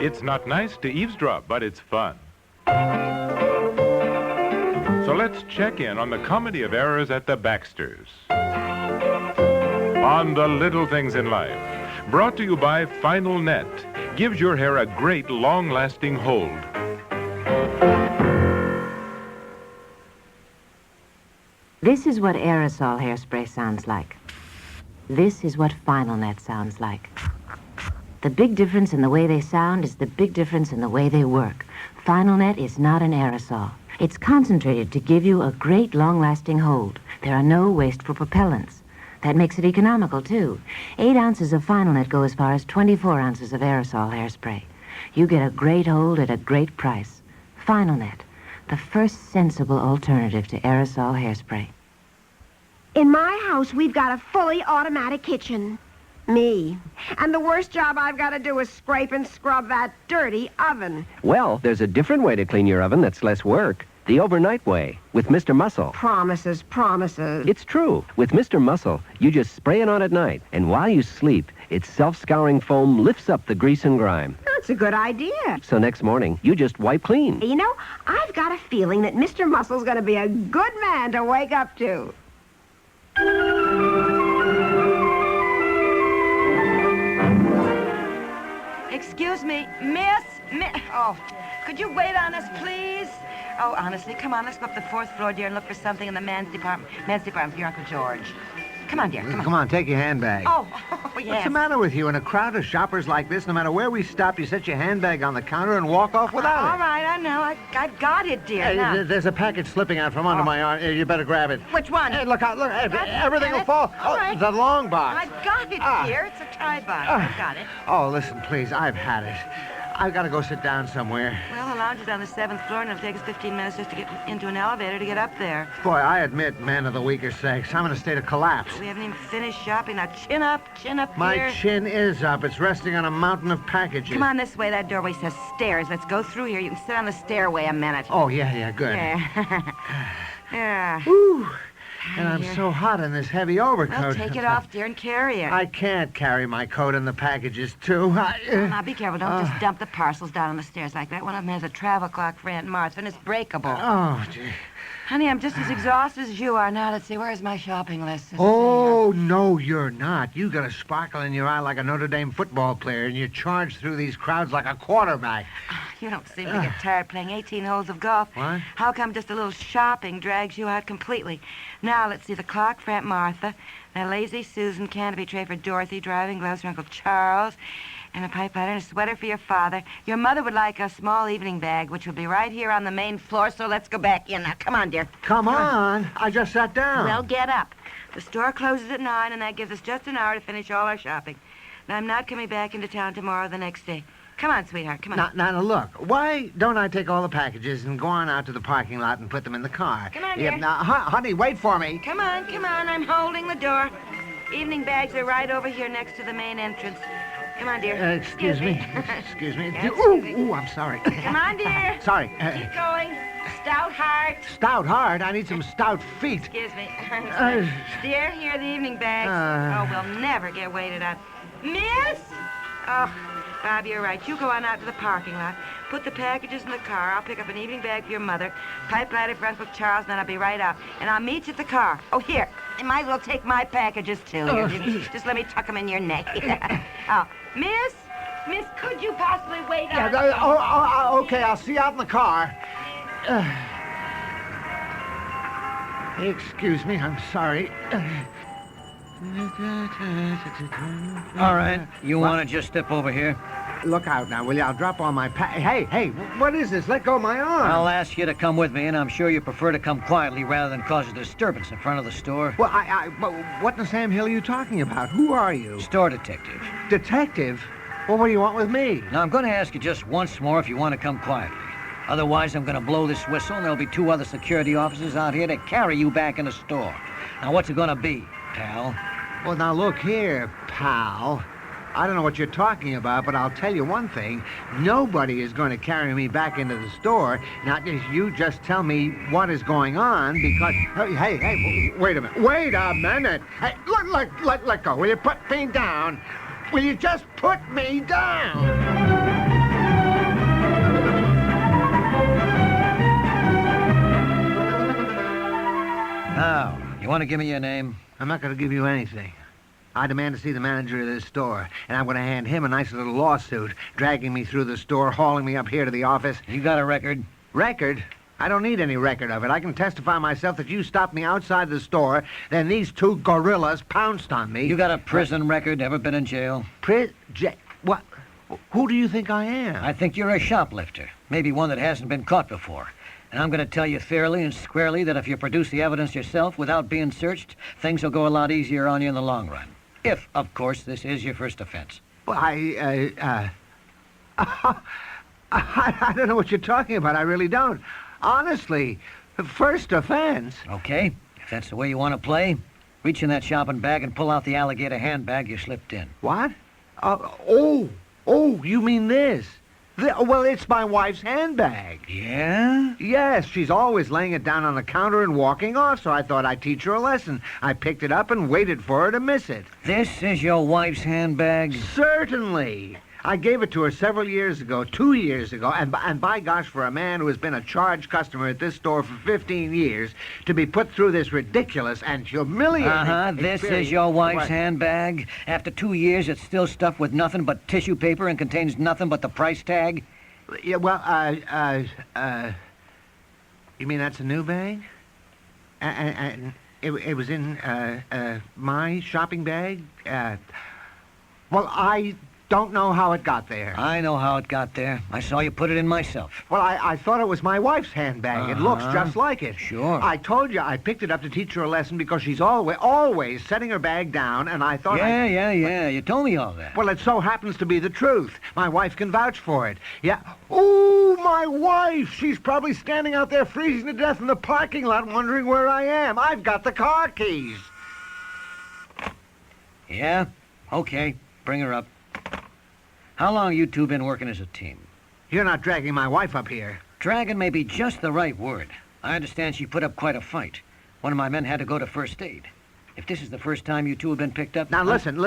It's not nice to eavesdrop, but it's fun. So let's check in on the comedy of errors at the Baxters. On the little things in life. Brought to you by Final Net. Gives your hair a great, long-lasting hold. This is what aerosol hairspray sounds like. This is what Final Net sounds like. The big difference in the way they sound is the big difference in the way they work. Final Net is not an aerosol. It's concentrated to give you a great long-lasting hold. There are no wasteful propellants. That makes it economical, too. 8 ounces of Final Net go as far as 24 ounces of aerosol hairspray. You get a great hold at a great price. Final Net, the first sensible alternative to aerosol hairspray. In my house, we've got a fully automatic kitchen. Me. And the worst job I've got to do is scrape and scrub that dirty oven. Well, there's a different way to clean your oven that's less work. The overnight way, with Mr. Muscle. Promises, promises. It's true. With Mr. Muscle, you just spray it on at night, and while you sleep, its self-scouring foam lifts up the grease and grime. That's a good idea. So next morning, you just wipe clean. You know, I've got a feeling that Mr. Muscle's going to be a good man to wake up to. Excuse me, miss. Oh, could you wait on us, please? Oh, honestly, come on, let's go up the 4th floor, dear, and look for something in the men's department for your Uncle George. Come on, dear, come on. Come on, take your handbag. Oh, yes. What's the matter with you? In a crowd of shoppers like this, no matter where we stop, you set your handbag on the counter and walk off without All it. right, I know. I've got it, dear. Hey, now. there's a package slipping out from under my arm. You better grab it. Which one? Hey, look out, look. Everything will it. fall. All right. The long box. I've got it, dear. It's a tie box. I've got it. Oh, listen, please. I've had it. I've got to go sit down somewhere. Well, the lounge is on the 7th floor, and it'll take us 15 minutes just to get into an elevator to get up there. Boy, I admit, man of the weaker sex, I'm in a state of collapse. We haven't even finished shopping. Now, chin up here. My chin is up. It's resting on a mountain of packages. Come on this way. That doorway says stairs. Let's go through here. You can sit on the stairway a minute. Oh, yeah, good. Yeah. Yeah. Whew. And I'm so hot in this heavy overcoat. Well, take it off, dear, and carry it. I can't carry my coat and the packages, too. Now, be careful. Don't just dump the parcels down on the stairs like that. One of them has a travel clock for Aunt Martha, and it's breakable. Oh, gee. Honey, I'm just as exhausted as you are. Now, let's see. Where's my shopping list? Oh, no, you're not. You got a sparkle in your eye like a Notre Dame football player, and you charge through these crowds like a quarterback. You don't seem to get tired playing 18 holes of golf. What? How come just a little shopping drags you out completely? Now, let's see. The clock for Aunt Martha, the Lazy Susan canopy tray for Dorothy, driving gloves for Uncle Charles, and a pipe lighter and a sweater for your father. Your mother would like a small evening bag, which will be right here on the main floor, so let's go back in. Now, come on, dear. Come on. I just sat down. Well, get up. The store closes at 9, and that gives us just an hour to finish all our shopping. Now, I'm not coming back into town tomorrow or the next day. Come on, sweetheart, come on. Now, look. Why don't I take all the packages and go on out to the parking lot and put them in the car? Come on, dear. Now, honey, wait for me. Come on, I'm holding the door. Evening bags are right over here next to the main entrance. Come on, dear. Excuse me. Excuse me. Yeah, excuse me. Ooh, I'm sorry. Come on, dear. Sorry. Keep going. Stout heart. Stout heart? I need some stout feet. Excuse me. Dear, here are the evening bags. We'll never get waited on. Miss? Oh, Bob, you're right. You go on out to the parking lot. Put the packages in the car. I'll pick up an evening bag for your mother. Pipe lighter for Uncle Charles, and then I'll be right out. And I'll meet you at the car. Oh, here. You might as well take my packages, too. Just let me tuck them in your neck. Oh, Miss, could you possibly wait on... Okay, I'll see you out in the car. Excuse me, I'm sorry. All right, you want to just step over here? Look out now, will you? I'll drop all my Hey, what is this? Let go of my arm. I'll ask you to come with me, and I'm sure you prefer to come quietly rather than cause a disturbance in front of the store. Well, but what in the Sam Hill are you talking about? Who are you? Store detective. Detective? Well, what do you want with me? Now, I'm going to ask you just once more if you want to come quietly. Otherwise, I'm going to blow this whistle, and there'll be 2 other security officers out here to carry you back in the store. Now, what's it going to be, pal? Well, now, look here, pal. I don't know what you're talking about, but I'll tell you one thing. Nobody is going to carry me back into the store. Now, you just tell me what is going on, because... Hey, wait a minute. Wait a minute. Hey, let go. Will you put me down? Will you just put me down? How? You want to give me your name? I'm not going to give you anything. I demand to see the manager of this store, and I'm going to hand him a nice little lawsuit, dragging me through the store, hauling me up here to the office. You got a record? Record? I don't need any record of it. I can testify myself that you stopped me outside the store, then these two gorillas pounced on me. You got a prison record? Ever been in jail? What? Who do you think I am? I think you're a shoplifter. Maybe one that hasn't been caught before. And I'm going to tell you fairly and squarely that if you produce the evidence yourself without being searched, things will go a lot easier on you in the long run. If, of course, this is your first offense. Well, I don't know what you're talking about. I really don't. Honestly, first offense. Okay, if that's the way you want to play, reach in that shopping bag and pull out the alligator handbag you slipped in. What? You mean this? Well, it's my wife's handbag. Yeah? Yes, she's always laying it down on the counter and walking off, so I thought I'd teach her a lesson. I picked it up and waited for her to miss it. This is your wife's handbag? Certainly. I gave it to her several years ago, 2 years ago, and by gosh, for a man who has been a charged customer at this store for 15 years, to be put through this ridiculous and humiliating This is your wife's handbag? After 2 years, it's still stuffed with nothing but tissue paper and contains nothing but the price tag? Yeah, well, you mean that's a new bag? And it was in, my shopping bag? Well, I don't know how it got there. I know how it got there. I saw you put it in myself. Well, I thought it was my wife's handbag. It looks just like it. Sure. I told you I picked it up to teach her a lesson because she's always setting her bag down, and I thought Yeah. You told me all that. Well, it so happens to be the truth. My wife can vouch for it. Yeah. Oh, my wife! She's probably standing out there freezing to death in the parking lot wondering where I am. I've got the car keys. Yeah? Okay. Bring her up. How long you two been working as a team? You're not dragging my wife up here. Dragging may be just the right word. I understand she put up quite a fight. One of my men had to go to first aid. If this is the first time you two have been picked up... Now, listen.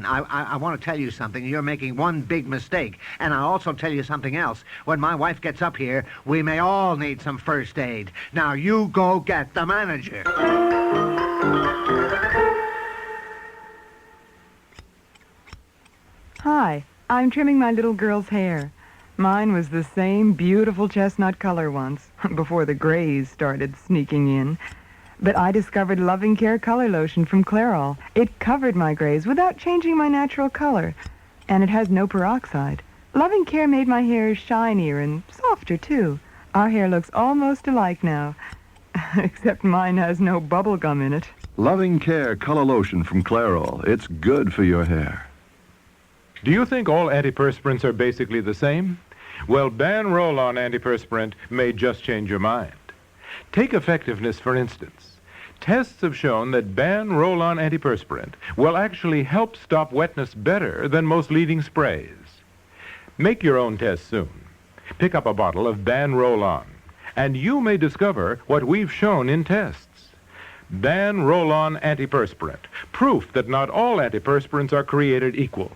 I want to tell you something. You're making one big mistake. And I'll also tell you something else. When my wife gets up here, we may all need some first aid. Now, you go get the manager. Hi, I'm trimming my little girl's hair. Mine was the same beautiful chestnut color once, before the grays started sneaking in. But I discovered Loving Care color lotion from Clairol. It covered my grays without changing my natural color. And it has no peroxide. Loving Care made my hair shinier and softer, too. Our hair looks almost alike now. Except mine has no bubble gum in it. Loving Care color lotion from Clairol. It's good for your hair. Do you think all antiperspirants are basically the same? Well, Ban Roll-On antiperspirant may just change your mind. Take effectiveness, for instance. Tests have shown that Ban Roll-On antiperspirant will actually help stop wetness better than most leading sprays. Make your own test soon. Pick up a bottle of Ban Roll-On, and you may discover what we've shown in tests. Ban Roll-On antiperspirant, proof that not all antiperspirants are created equal.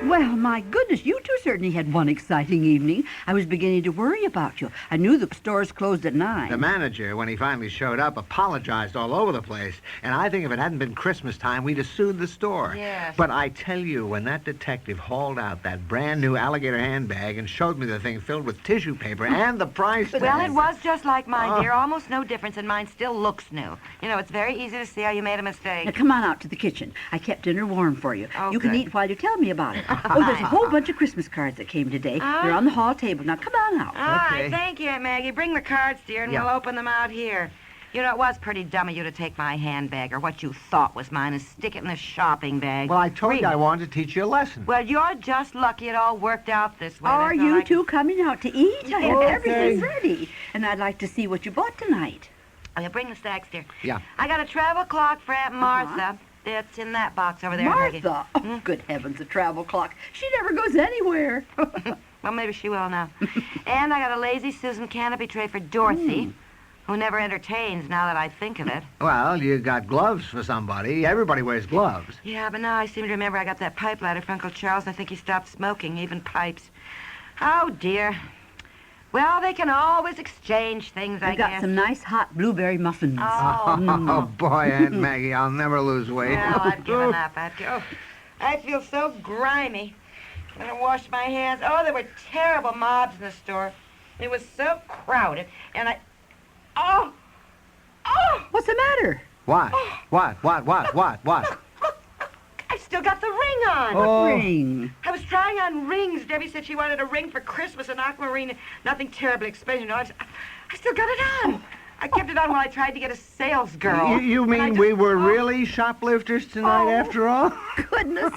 Well, my goodness, you two certainly had one exciting evening. I was beginning to worry about you. I knew the stores closed at 9. The manager, when he finally showed up, apologized all over the place. And I think if it hadn't been Christmas time, we'd have sued the store. Yes. But I tell you, when that detective hauled out that brand new alligator handbag and showed me the thing filled with tissue paper and the price tag. Well, it was just like mine, dear. Almost no difference, and mine still looks new. You know, it's very easy to see how you made a mistake. Now, come on out to the kitchen. I kept dinner warm for you. Oh, you can good. eat while you tell me about it. Oh, there's a whole bunch of Christmas cards that came today. They're on the hall table. Now, come on out. All right, Okay. thank you, Aunt Maggie. Bring the cards, dear, and Yeah. we'll open them out here. You know, it was pretty dumb of you to take my handbag, or what you thought was mine, and stick it in the shopping bag. Well, I told Read. you I wanted to teach you a lesson. Well, you're just lucky it all worked out this way. Are That's all you I two coming out to eat? I have Okay. everything ready. And I'd like to see what you bought tonight. Oh, yeah, bring the stacks, dear. Yeah. I got a travel clock for Aunt Martha. It's in that box over there, Aunt Maggie. Martha? Oh, good heavens, a travel clock. She never goes anywhere. Well, maybe she will now. And I got a Lazy Susan canopy tray for Dorothy, who never entertains now that I think of it. Well, you got gloves for somebody. Everybody wears gloves. Yeah, but now I seem to remember I got that pipe lighter for Uncle Charles, and I think he stopped smoking, even pipes. Oh, dear. Well, they can always exchange things, I I've got guess. some nice hot blueberry muffins. Oh, boy, Aunt Maggie, I'll never lose weight. Well, I've given up. I feel so grimy. I'm going to wash my hands. Oh, there were terrible mobs in the store. It was so crowded, and Oh! What's the matter? What? What? I've still got the ring on. What ring? I was trying on rings. Debbie said she wanted a ring for Christmas, an aquamarine, nothing terribly expensive. No, I still got it on. I kept it on while I tried to get a sales girl. You mean we were really shoplifters tonight after all? Goodness.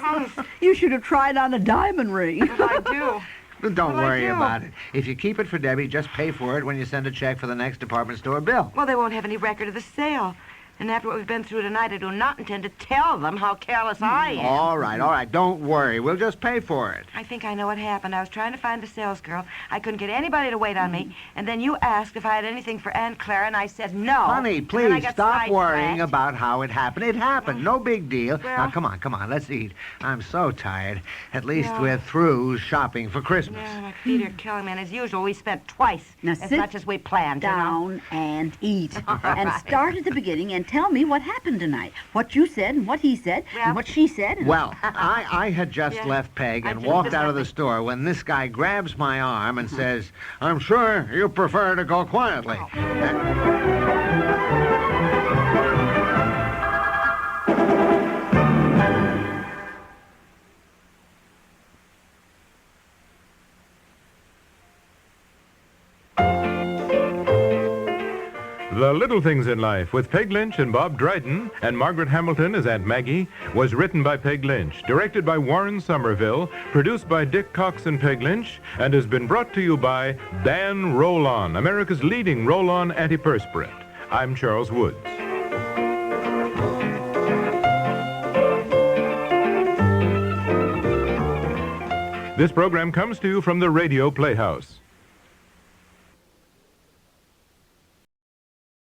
You should have tried on a diamond ring. Well, I do. Don't Well, I worry do. about it. If you keep it for Debbie, just pay for it when you send a check for the next department store bill. Well, they won't have any record of the sale. And after what we've been through tonight, I do not intend to tell them how careless I am. All right. Don't worry. We'll just pay for it. I think I know what happened. I was trying to find a salesgirl. I couldn't get anybody to wait on me. And then you asked if I had anything for Aunt Clara, and I said no. Honey, And then I please got stop worrying sidetracked. about how it happened. It happened. No big deal. Well- Now, come on. Let's eat. I'm so tired. At least Yeah. we're through shopping for Christmas. Yeah, my feet are killing me. And as usual, we spent twice Now as sit much as we planned. you know? Down and eat. And start at the beginning and tell me what happened tonight. What you said and what he said Well- and what she said. And Well, I had just Yeah. left Peg I and just walked out of the left. store when this guy grabs my arm and says, I'm sure you prefer to go quietly. The Little Things in Life with Peg Lynch and Bob Dryden and Margaret Hamilton as Aunt Maggie was written by Peg Lynch, directed by Warren Somerville, produced by Dick Cox and Peg Lynch, and has been brought to you by Dan Roll-On, America's leading roll-on antiperspirant. I'm Charles Woods. This program comes to you from the Radio Playhouse.